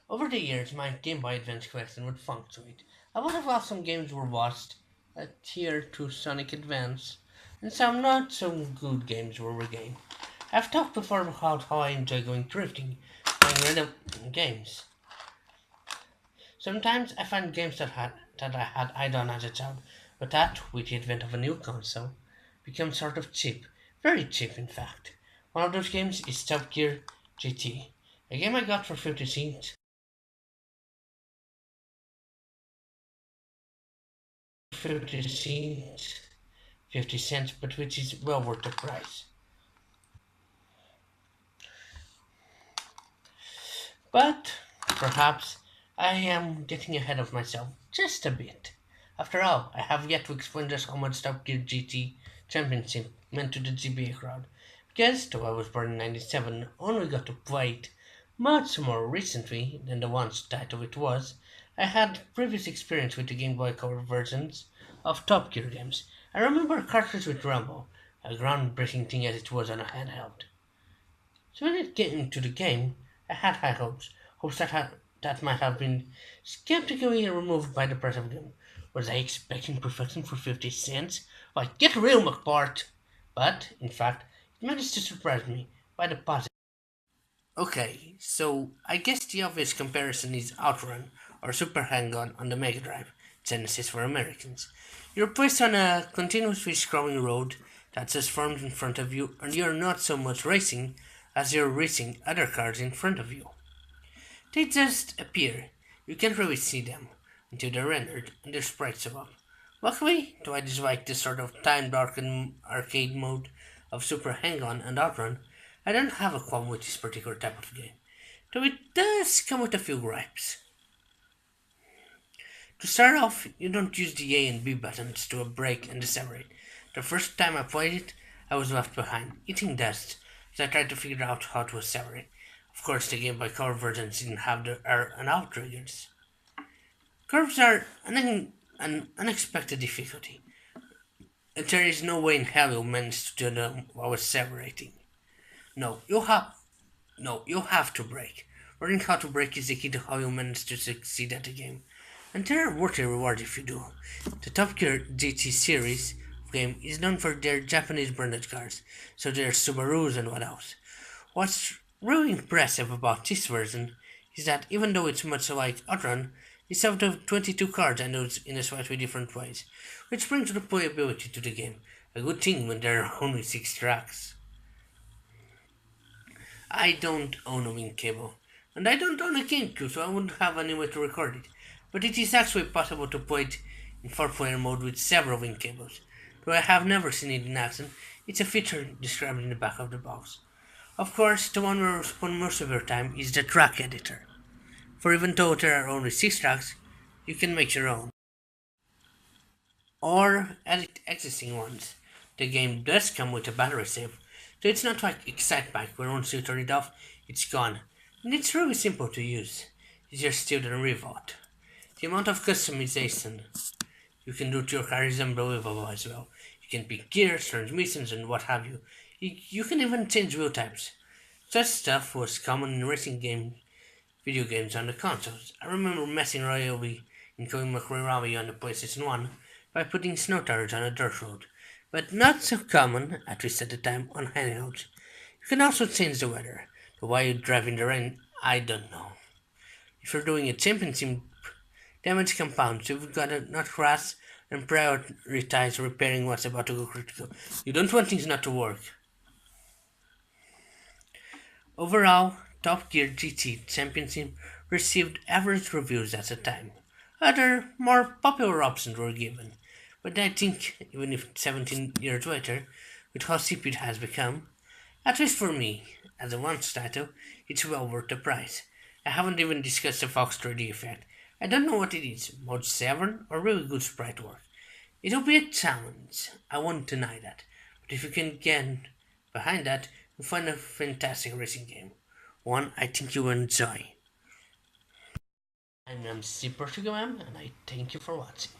Over the years, my Game Boy Advance collection would fluctuate. A lot of awesome games were lost, a tier to Sonic Advance, and some not so good games were regained. I've talked before about how I enjoy going drifting, playing random games. Sometimes I find games that I had eyed on as a child, but that, with the advent of a new console, become sort of cheap. Very cheap, in fact. One of those games is Top Gear GT, a game I got for 50 cents, 50 cents, 50 cents, but which is well worth the price. But perhaps I am getting ahead of myself just a bit. After all, I have yet to explain just how much Top Gear GT Championship meant to the GBA crowd. Because, though I was born in 97, only got to play it much more recently than the once title it was. I had previous experience with the Game Boy Color versions of Top Gear games. I remember a cartridge with Rumble, a groundbreaking thing as it was on a handheld. So when it came into the game, I had high hopes, that might have been skeptically removed by the press of the game. Was I expecting perfection for 50 cents? Like, get real, McPart! But, in fact, it managed to surprise me by the positive. Okay, so I guess the obvious comparison is Outrun or Super Hang-On on the Mega Drive, Genesis for Americans. You're placed on a continuously scrolling road that's just formed in front of you, and you're not so much racing as you're racing other cars in front of you. They just appear. You can't really see them until they're rendered and their sprites show up. Luckily, though I dislike this sort of time-darkened arcade mode of Super Hang-On and Outrun, I don't have a qualm with this particular type of game, though it does come with a few gripes. To start off, you don't use the A and B buttons to brake and decelerate. The first time I played it, I was left behind, eating dust, as I tried to figure out how to accelerate. Of course, the Game Boy Color versions didn't have the R and out triggers. Curves are an unexpected difficulty, and there is no way in hell you'll manage to do them while accelerating. No, you'll have to brake. Learning how to brake is the key to how you manage to succeed at the game. And there are worthy rewards if you do. The Top Gear GT series of game is known for their Japanese branded cars, so there's Subarus and what else. What's really impressive about this version is that even though it's much like Outrun, it's out of 22 cards and those in a slightly different ways, which brings replayability to the game. A good thing when there are only 6 tracks. I don't own a Wing cable, and I don't own a GameCube, so I wouldn't have any way to record it. But it is actually possible to play it in 4-player mode with several Wing cables. Though I have never seen it in action, it's a feature described in the back of the box. Of course, the one where you spend most of your time is the track editor. For even though there are only 6 tracks, you can make your own. Or edit existing ones. The game does come with a battery save, so it's not like Excite Bike where once you turn it off, it's gone. And it's really simple to use. Easier still than Revolt. The amount of customization you can do to your car is unbelievable as well. You can pick gears, transmissions, and what have you. You can even change wheel types. Such stuff was common in video games on the consoles. I remember messing royally in Killing McRae on the PlayStation 1 by putting snow tires on a dirt road, but not so common, at least at the time, on handhelds. You can also change the weather. The why you drive in the rain, I don't know. If you're doing a championship, damage compounds. You've got to not crash and prioritize repairing what's about to go critical. You don't want things not to work. Overall, Top Gear GT Championship received average reviews at the time. Other, more popular options were given, but I think, even if 17 years later, with how cheap it has become, at least for me, as a once title, it's well worth the price. I haven't even discussed the Fox 3D effect. I don't know what it is, Mode 7 or really good sprite work. It'll be a challenge, I won't deny that, but if you can get behind that, you'll find a fantastic racing game. One I think you will enjoy. I'm Mcportugalem, and I thank you for watching.